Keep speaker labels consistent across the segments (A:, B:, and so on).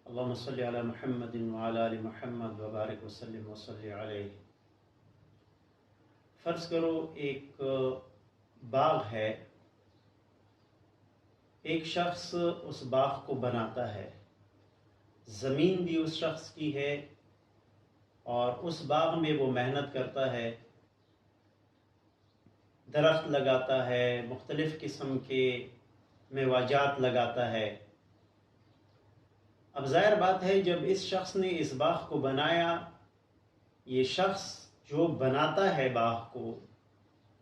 A: اللهم صل علی محمد وعلی آل محمد وبارک وسلم وصلی علیہ۔ فرض کرو ایک باغ ہے، ایک شخص اس باغ کو بناتا ہے، زمین بھی اس شخص کی ہے اور اس باغ میں وہ محنت کرتا ہے، درخت لگاتا ہے، مختلف قسم کے میوہ لگاتا ہے۔ اب ظاہر بات ہے جب اس شخص نے اس باغ کو بنایا، یہ شخص جو بناتا ہے باغ کو،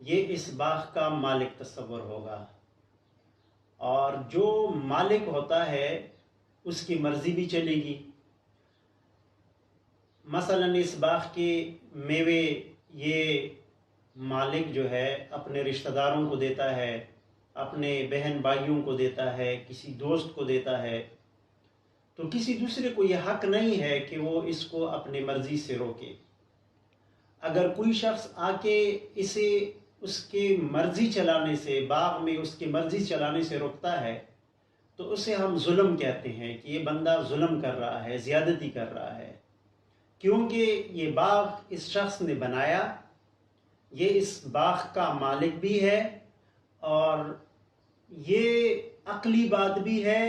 A: یہ اس باغ کا مالک تصور ہوگا، اور جو مالک ہوتا ہے اس کی مرضی بھی چلے گی۔ مثلا اس باغ کے میوے یہ مالک جو ہے اپنے رشتہ داروں کو دیتا ہے، اپنے بہن بھائیوں کو دیتا ہے، کسی دوست کو دیتا ہے، تو کسی دوسرے کو یہ حق نہیں ہے کہ وہ اس کو اپنی مرضی سے روکے۔ اگر کوئی شخص آ کے اسے اس کے مرضی چلانے سے، باغ میں اس کی مرضی چلانے سے روکتا ہے، تو اسے ہم ظلم کہتے ہیں کہ یہ بندہ ظلم کر رہا ہے، زیادتی کر رہا ہے، کیونکہ یہ باغ اس شخص نے بنایا، یہ اس باغ کا مالک بھی ہے، اور یہ عقلی بات بھی ہے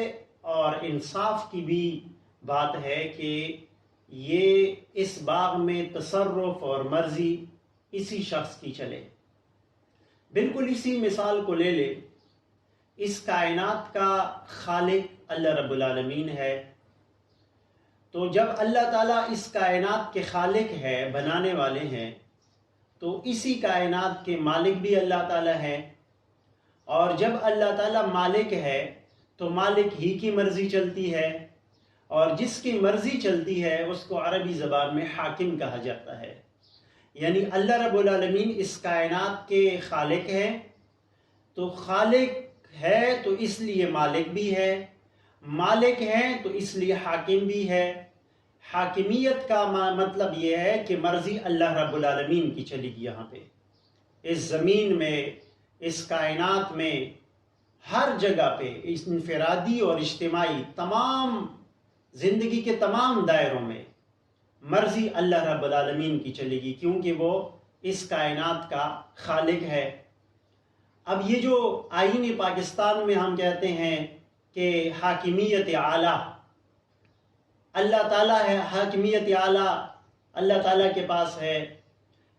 A: اور انصاف کی بھی بات ہے کہ یہ اس باغ میں تصرف اور مرضی اسی شخص کی چلے۔ بالکل اسی مثال کو لے لے، اس کائنات کا خالق اللہ رب العالمین ہے، تو جب اللہ تعالیٰ اس کائنات کے خالق ہے، بنانے والے ہیں، تو اسی کائنات کے مالک بھی اللہ تعالیٰ ہے، اور جب اللہ تعالیٰ مالک ہے تو مالک ہی کی مرضی چلتی ہے، اور جس کی مرضی چلتی ہے اس کو عربی زبان میں حاکم کہا جاتا ہے۔ یعنی اللہ رب العالمین اس کائنات کے خالق ہے، تو خالق ہے تو اس لیے مالک بھی ہے، مالک ہے تو اس لیے حاکم بھی ہے۔ حاکمیت کا مطلب یہ ہے کہ مرضی اللہ رب العالمین کی چلے گی۔ یہاں پہ اس زمین میں، اس کائنات میں، ہر جگہ پہ، اس انفرادی اور اجتماعی تمام زندگی کے تمام دائروں میں مرضی اللہ رب العالمین کی چلے گی، کیونکہ وہ اس کائنات کا خالق ہے۔ اب یہ جو آئین پاکستان میں ہم کہتے ہیں کہ حاکمیت اعلیٰ اللہ تعالیٰ ہے، حاکمیت اعلیٰ اللہ تعالیٰ کے پاس ہے،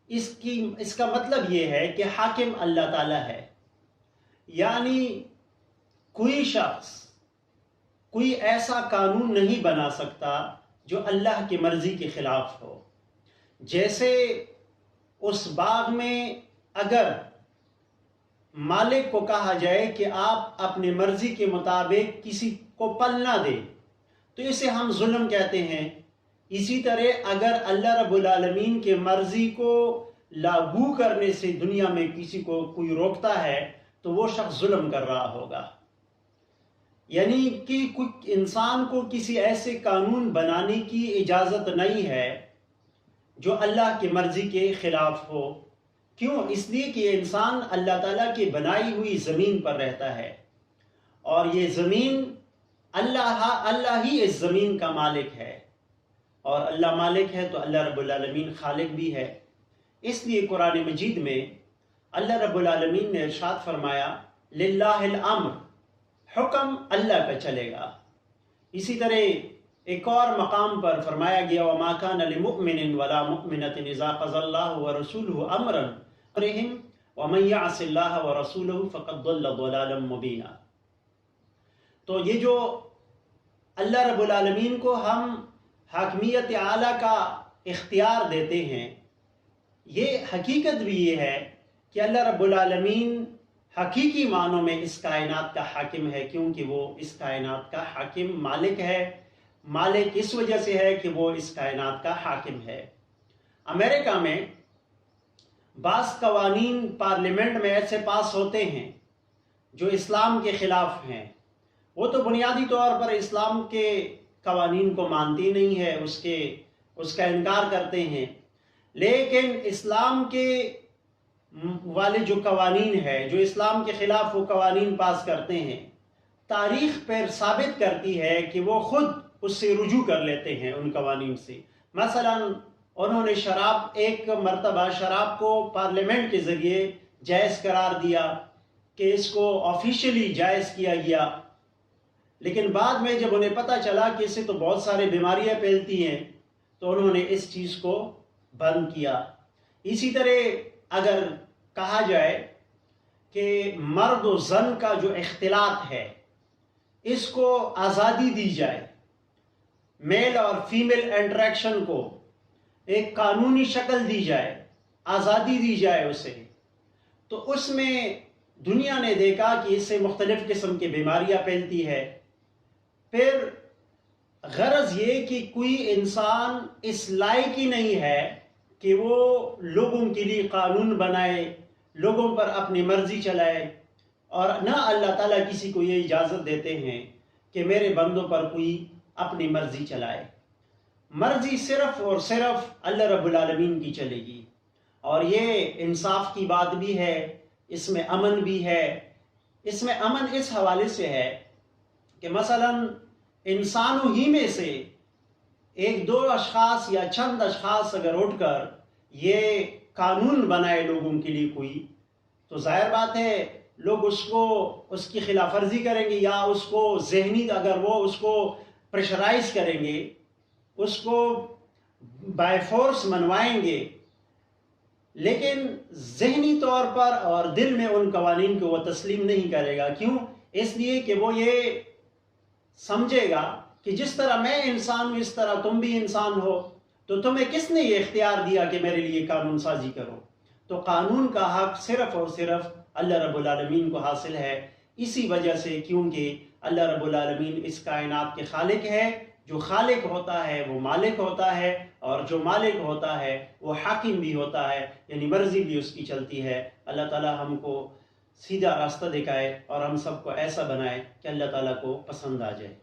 A: اس کا مطلب یہ ہے کہ حاکم اللہ تعالیٰ ہے۔ یعنی کوئی شخص کوئی ایسا قانون نہیں بنا سکتا جو اللہ کی مرضی کے خلاف ہو۔ جیسے اس باغ میں اگر مالک کو کہا جائے کہ آپ اپنی مرضی کے مطابق کسی کو پل نہ دیں، تو اسے ہم ظلم کہتے ہیں۔ اسی طرح اگر اللہ رب العالمین کے مرضی کو لاگو کرنے سے دنیا میں کسی کو کوئی روکتا ہے تو وہ شخص ظلم کر رہا ہوگا۔ یعنی کہ کوئی انسان کو کسی ایسے قانون بنانے کی اجازت نہیں ہے جو اللہ کی مرضی کے خلاف ہو۔ کیوں؟ اس لیے کہ انسان اللہ تعالیٰ کی بنائی ہوئی زمین پر رہتا ہے، اور یہ زمین اللہ ہی اس زمین کا مالک ہے، اور اللہ مالک ہے تو اللہ رب العالمین خالق بھی ہے۔ اس لیے قرآن مجید میں اللہ رب العالمین نے ارشاد فرمایا للہ الامر، حکم اللہ کا چلے گا۔ اسی طرح ایک اور مقام پر فرمایا گیا وما کان لمؤمن ولا مؤمنۃ اذا قضى الله ورسوله امرا ومن يعص الله ورسوله فقد ضل ضلالا مبینا۔ تو یہ جو اللہ رب العالمین کو ہم حاکمیت اعلیٰ کا اختیار دیتے ہیں، یہ حقیقت بھی یہ ہے کہ اللہ رب العالمین حقیقی معنوں میں اس کائنات کا حاکم ہے، کیونکہ وہ اس کائنات کا حاکم مالک ہے۔ مالک اس وجہ سے ہے کہ وہ اس کائنات کا حاکم ہے۔ امریکہ میں بعض قوانین پارلیمنٹ میں ایسے پاس ہوتے ہیں جو اسلام کے خلاف ہیں۔ وہ تو بنیادی طور پر اسلام کے قوانین کو مانتی نہیں ہے، اس کا انکار کرتے ہیں، لیکن اسلام کے والے جو قوانین ہے، جو اسلام کے خلاف وہ قوانین پاس کرتے ہیں، تاریخ پر ثابت کرتی ہے کہ وہ خود اس سے رجوع کر لیتے ہیں ان قوانین سے۔ مثلا انہوں نے ایک مرتبہ شراب کو پارلیمنٹ کے ذریعے جائز قرار دیا کہ اس کو آفیشلی جائز کیا گیا، لیکن بعد میں جب انہیں پتہ چلا کہ اس سے تو بہت سارے بیماریاں پھیلتی ہیں تو انہوں نے اس چیز کو بند کیا۔ اسی طرح اگر کہا جائے کہ مرد و زن کا جو اختلاط ہے اس کو آزادی دی جائے، میل اور فیمیل انٹریکشن کو ایک قانونی شکل دی جائے، آزادی دی جائے اسے، تو اس میں دنیا نے دیکھا کہ اس سے مختلف قسم کی بیماریاں پھیلتی ہے۔ پھر غرض یہ کہ کوئی انسان اس لائق ہی نہیں ہے کہ وہ لوگوں کے لیے قانون بنائے، لوگوں پر اپنی مرضی چلائے، اور نہ اللہ تعالیٰ کسی کو یہ اجازت دیتے ہیں کہ میرے بندوں پر کوئی اپنی مرضی چلائے۔ مرضی صرف اور صرف اللہ رب العالمین کی چلے گی، اور یہ انصاف کی بات بھی ہے، اس میں امن بھی ہے۔ اس میں امن اس حوالے سے ہے کہ مثلا انسانوں ہی میں سے ایک دو اشخاص یا چند اشخاص اگر اٹھ کر یہ قانون بنائے لوگوں کے لیے کوئی، تو ظاہر بات ہے لوگ اس کی خلاف ورزی کریں گے، یا اس کو ذہنی اگر وہ اس کو پریشرائز کریں گے، اس کو بائی فورس منوائیں گے، لیکن ذہنی طور پر اور دل میں ان قوانین کو وہ تسلیم نہیں کرے گا۔ کیوں؟ اس لیے کہ وہ یہ سمجھے گا کہ جس طرح میں انسان ہوں اس طرح تم بھی انسان ہو، تو تمہیں کس نے یہ اختیار دیا کہ میرے لیے قانون سازی کرو؟ تو قانون کا حق صرف اور صرف اللہ رب العالمین کو حاصل ہے، اسی وجہ سے کیونکہ اللہ رب العالمین اس کائنات کے خالق ہے۔ جو خالق ہوتا ہے وہ مالک ہوتا ہے، اور جو مالک ہوتا ہے وہ حاکم بھی ہوتا ہے، یعنی مرضی بھی اس کی چلتی ہے۔ اللہ تعالیٰ ہم کو سیدھا راستہ دکھائے اور ہم سب کو ایسا بنائے کہ اللہ تعالیٰ کو پسند آ جائے۔